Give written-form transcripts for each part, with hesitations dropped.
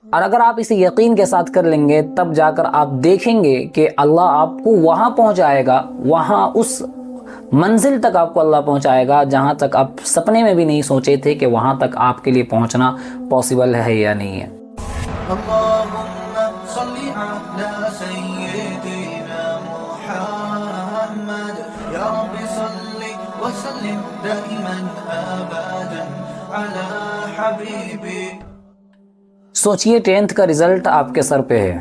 اور اگر آپ اسے یقین کے ساتھ کر لیں گے تب جا کر آپ دیکھیں گے کہ اللہ آپ کو وہاں پہنچائے گا، وہاں اس منزل تک آپ کو اللہ پہنچائے گا جہاں تک آپ سپنے میں بھی نہیں سوچے تھے کہ وہاں تک آپ کے لیے پہنچنا پاسبل ہے یا نہیں ہے۔ اللہم صلی علی سیدنا محمد، یا رب صلی وسلم دائما ابدا علی حبیبی۔ سوچئے 10th کا رزلٹ آپ کے سر پہ ہے،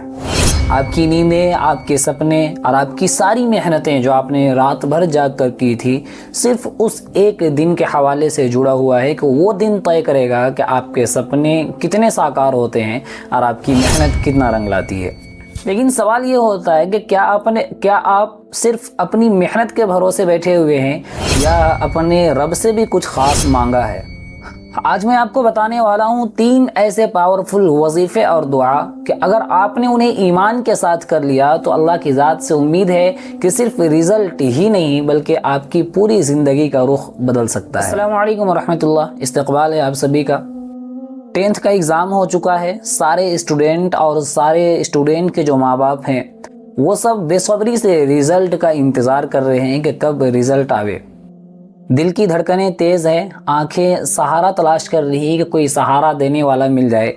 آپ کی نیندیں، آپ کے سپنے اور آپ کی ساری محنتیں جو آپ نے رات بھر جاگ کر کی تھی صرف اس ایک دن کے حوالے سے جڑا ہوا ہے کہ وہ دن طے کرے گا کہ آپ کے سپنے کتنے ساکار ہوتے ہیں اور آپ کی محنت کتنا رنگ لاتی ہے۔ لیکن سوال یہ ہوتا ہے کہ کیا آپ صرف اپنی محنت کے بھروسے بیٹھے ہوئے ہیں یا اپنے رب سے بھی کچھ خاص مانگا ہے؟ آج میں آپ کو بتانے والا ہوں 3 ایسے پاورفل وظیفے اور دعا کہ اگر آپ نے انہیں ایمان کے ساتھ کر لیا تو اللہ کی ذات سے امید ہے کہ صرف رزلٹ ہی نہیں بلکہ آپ کی پوری زندگی کا رخ بدل سکتا ہے۔ السلام علیکم ورحمۃ اللہ، استقبال ہے آپ سبھی کا۔ 10th کا ایگزام ہو چکا ہے، سارے اسٹوڈنٹ کے جو ماں باپ ہیں وہ سب بے صبری سے رزلٹ کا انتظار کر رہے ہیں کہ کب رزلٹ آوے۔ دل کی دھڑکنیں تیز ہیں، آنکھیں سہارا تلاش کر رہی ہے کہ کوئی سہارا دینے والا مل جائے،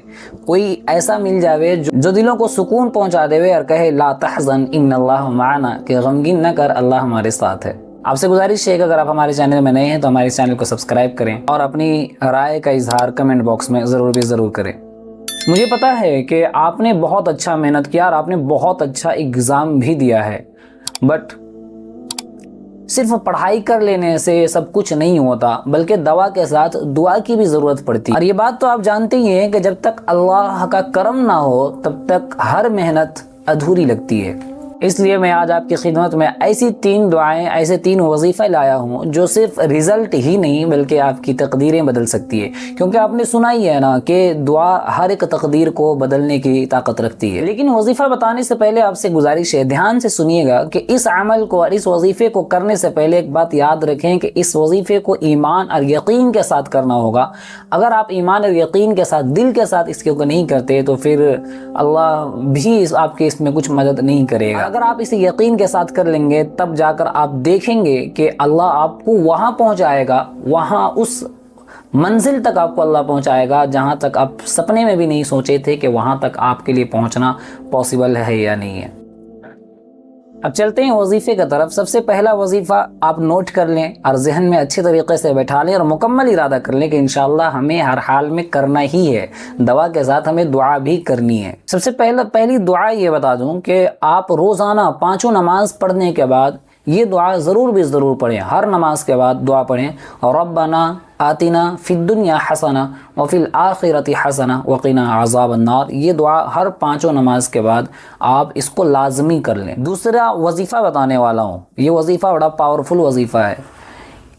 کوئی ایسا مل جاوے جو دلوں کو سکون پہنچا دے اور کہے لا تحزن ان اللہ معنا، کہ غمگین نہ کر، اللہ ہمارے ساتھ ہے۔ آپ سے گزارش ہے کہ اگر آپ ہمارے چینل میں نئے ہیں تو ہمارے چینل کو سبسکرائب کریں اور اپنی رائے کا اظہار کمنٹ باکس میں ضرور کریں۔ مجھے پتا ہے کہ آپ نے بہت اچھا محنت کیا اور آپ نے بہت اچھا ایگزام بھی دیا ہے، بٹ صرف پڑھائی کر لینے سے سب کچھ نہیں ہوتا بلکہ دوا کے ساتھ دعا کی بھی ضرورت پڑتی ہے۔ اور یہ بات تو آپ جانتے ہی ہیں کہ جب تک اللہ کا کرم نہ ہو تب تک ہر محنت ادھوری لگتی ہے۔ اس لیے میں آج آپ کی خدمت میں ایسی 3 دعائیں، ایسے 3 وظیفے لایا ہوں جو صرف رزلٹ ہی نہیں بلکہ آپ کی تقدیریں بدل سکتی ہے، کیونکہ آپ نے سنا ہی ہے نا کہ دعا ہر ایک تقدیر کو بدلنے کی طاقت رکھتی ہے۔ لیکن وظیفہ بتانے سے پہلے آپ سے گزارش ہے، دھیان سے سنیے گا کہ اس عمل کو اور اس وظیفے کو کرنے سے پہلے ایک بات یاد رکھیں کہ اس وظیفے کو ایمان اور یقین کے ساتھ کرنا ہوگا۔ اگر آپ ایمان اور یقین کے ساتھ، دل کے ساتھ اس کو نہیں کرتے تو پھر اللہ بھی آپ کے اس میں کچھ مدد نہیں کرے گا۔ اگر آپ اسے یقین کے ساتھ کر لیں گے تب جا کر آپ دیکھیں گے کہ اللہ آپ کو وہاں پہنچائے گا، وہاں اس منزل تک آپ کو اللہ پہنچائے گا جہاں تک آپ سپنے میں بھی نہیں سوچے تھے کہ وہاں تک آپ کے لیے پہنچنا پاسبل ہے یا نہیں ہے۔ اب چلتے ہیں وظیفے کی طرف۔ سب سے پہلا وظیفہ آپ نوٹ کر لیں اور ذہن میں اچھے طریقے سے بیٹھا لیں اور مکمل ارادہ کر لیں کہ انشاءاللہ ہمیں ہر حال میں کرنا ہی ہے، دوا کے ساتھ ہمیں دعا بھی کرنی ہے۔ سب سے پہلی دعا یہ بتا دوں کہ آپ روزانہ 5 نماز پڑھنے کے بعد یہ دعا ضرور پڑھیں، ہر نماز کے بعد دعا پڑھیں، ربنا آتنا فی الدنیا حسنہ وفی الآخرۃ حسنہ وقنا عذاب النار۔ یہ دعا ہر 5 نماز کے بعد آپ اس کو لازمی کر لیں۔ دوسرا وظیفہ بتانے والا ہوں، یہ وظیفہ بڑا پاورفل وظیفہ ہے۔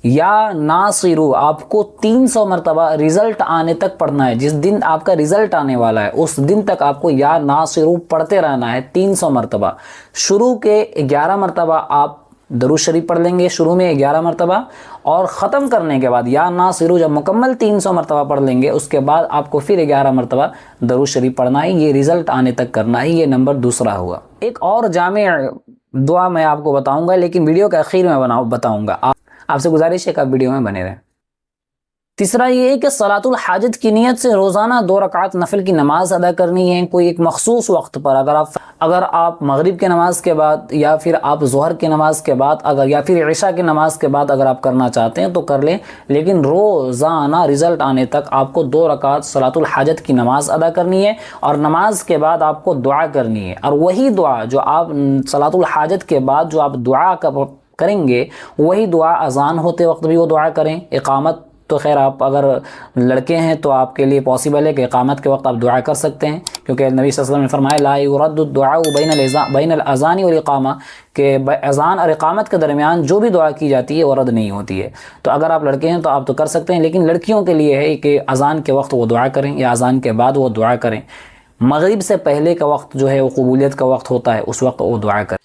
یا ناصرو، آپ کو 300 مرتبہ رزلٹ آنے تک پڑھنا ہے۔ جس دن آپ کا رزلٹ آنے والا ہے اس دن تک آپ کو یا ناصرو پڑھتے رہنا ہے 300 مرتبہ۔ شروع کے 11 مرتبہ آپ درود شریف پڑھ لیں گے، شروع میں 11 مرتبہ، اور ختم کرنے کے بعد یا ناصرو جب مکمل 300 مرتبہ پڑھ لیں گے اس کے بعد آپ کو پھر 11 مرتبہ درود شریف پڑھنا ہے۔ یہ رزلٹ آنے تک کرنا ہے، یہ نمبر دوسرا ہوا۔ ایک اور جامع دعا میں آپ کو بتاؤں گا لیکن ویڈیو کے اخیر میں بتاؤں گا، آپ سے گزارش ہے کہ آپ ویڈیو میں بنے رہیں۔ تیسرا یہ ہے کہ صلاۃ الحاجت کی نیت سے روزانہ 2 رکعت نفل کی نماز ادا کرنی ہے، کوئی ایک مخصوص وقت پر۔ اگر آپ مغرب کے نماز کے بعد یا پھر آپ ظہر کی نماز کے بعد یا پھر عشاء کی نماز کے بعد اگر آپ کرنا چاہتے ہیں تو کر لیں، لیکن روزانہ رزلٹ آنے تک آپ کو 2 رکعت صلاۃ الحاجت کی نماز ادا کرنی ہے اور نماز کے بعد آپ کو دعا کرنی ہے۔ اور وہی دعا جو آپ صلاۃ الحاجت کے بعد جو آپ دعا کریں گے وہی دعا اذان ہوتے وقت بھی وہ دعا کریں۔ اقامت تو خیر آپ اگر لڑکے ہیں تو آپ کے لیے پاسبل ہے کہ اقامت کے وقت آپ دعا کر سکتے ہیں، کیونکہ نبی صلی اللہ علیہ وسلم نے فرمایا لا يرد الدعاء بین الاذان والاقامہ، کہ اذان اور اقامت کے درمیان جو بھی دعا کی جاتی ہے وہ رد نہیں ہوتی ہے۔ تو اگر آپ لڑکے ہیں تو آپ تو کر سکتے ہیں، لیکن لڑکیوں کے لیے ہے کہ اذان کے وقت وہ دعا کریں یا اذان کے بعد وہ دعا کریں۔ مغرب سے پہلے کا وقت جو ہے وہ قبولیت کا وقت ہوتا ہے، اس وقت وہ دعا کریں۔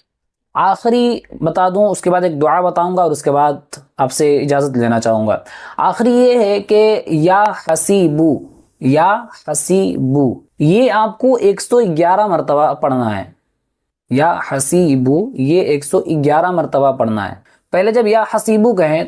آخری بتا دوں، اس کے بعد ایک دعا بتاؤں گا اور اس کے بعد آپ سے اجازت لینا چاہوں گا۔ آخری یہ ہے کہ یا حسیبو، یا حسیبو، یہ آپ کو 111 مرتبہ پڑھنا ہے. یا حسیبو یہ 111 مرتبہ پڑھنا ہے. پہلے جب یا حسیبو کہیں،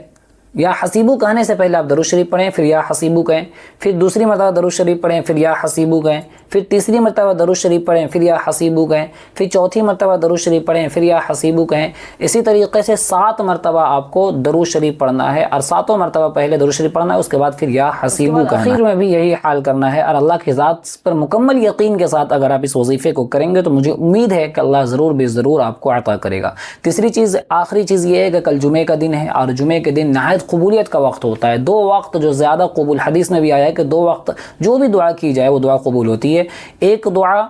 یا حسیبو کہنے سے پہلے آپ درود شریف پڑھیں، پھر یا حسیبو کہیں، پھر دوسری مرتبہ درود شریف پڑھیں، پھر یا حسیبو کہیں، پھر تیسری مرتبہ درود شریف پڑھیں، پھر یا حسیبو کہیں، پھر چوتھی مرتبہ درود شریف پڑھیں، پھر یا حسیبو کہیں. اسی طریقے سے 7 مرتبہ آپ کو درود شریف پڑھنا ہے، اور 7 مرتبہ پہلے درود شریف پڑھنا ہے، اس کے بعد پھر یا حسیبو کہنا ہے. آخر میں بھی یہی حال کرنا ہے، اور اللہ کی ذات پر مکمل یقین کے ساتھ اگر آپ اس وظیفے کو کریں گے تو مجھے امید ہے کہ اللہ ضرور بے ضرور آپ کو عطا کرے گا. تیسری چیز، آخری چیز یہ ہے کہ کل جمعے کا دن ہے، اور جمعے کے دن نہایت قبولیت کا وقت ہوتا ہے. 2 وقت جو زیادہ قبول، حدیث میں بھی آیا ہے کہ 2 وقت جو بھی دعا کی جائے وہ دعا قبول ہوتی ہے. ایک دعا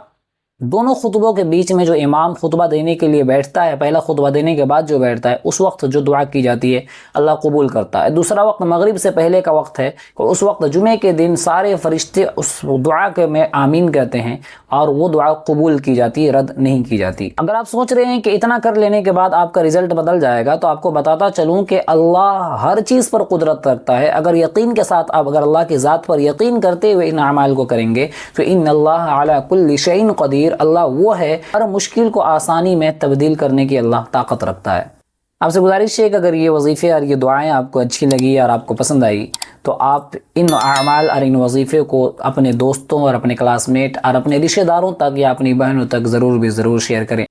دونوں خطبوں کے بیچ میں جو امام خطبہ دینے کے لیے بیٹھتا ہے، پہلا خطبہ دینے کے بعد جو بیٹھتا ہے، اس وقت جو دعا کی جاتی ہے اللہ قبول کرتا ہے. دوسرا وقت مغرب سے پہلے کا وقت ہے، اور اس وقت جمعے کے دن سارے فرشتے اس دعا کے میں آمین کہتے ہیں، اور وہ دعا قبول کی جاتی ہے، رد نہیں کی جاتی. اگر آپ سوچ رہے ہیں کہ اتنا کر لینے کے بعد آپ کا رزلٹ بدل جائے گا، تو آپ کو بتاتا چلوں کہ اللہ ہر چیز پر قدرت رکھتا ہے. اگر یقین کے ساتھ آپ اگر اللہ کی ذات پر یقین کرتے ہوئے ان اعمال کو کریں گے تو ان اللہ علی کل شیء قدیر، اللہ وہ ہے ہر مشکل کو آسانی میں تبدیل کرنے کی اللہ طاقت رکھتا ہے. آپ سے گزارش ہے کہ اگر یہ وظیفے اور یہ دعائیں آپ کو اچھی لگی اور آپ کو پسند آئی تو آپ ان اعمال اور ان وظیفے کو اپنے دوستوں اور اپنے کلاس میٹ اور اپنے رشتہ داروں تک یا اپنی بہنوں تک ضرور شیئر کریں.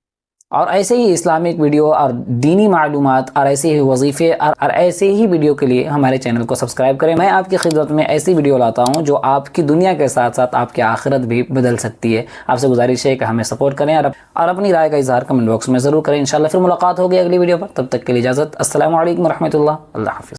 اور ایسے ہی اسلامک ویڈیو اور دینی معلومات اور ایسے ہی وظیفے اور ایسے ہی ویڈیو کے لیے ہمارے چینل کو سبسکرائب کریں. میں آپ کی خدمت میں ایسی ویڈیو لاتا ہوں جو آپ کی دنیا کے ساتھ ساتھ آپ کی آخرت بھی بدل سکتی ہے. آپ سے گزارش ہے کہ ہمیں سپورٹ کریں اور اپنی رائے کا اظہار کمنٹ باکس میں ضرور کریں. انشاءاللہ پھر ملاقات ہوگی اگلی ویڈیو پر. تب تک کے لیے اجازت. السلام علیکم ورحمۃ اللہ. اللہ حافظ.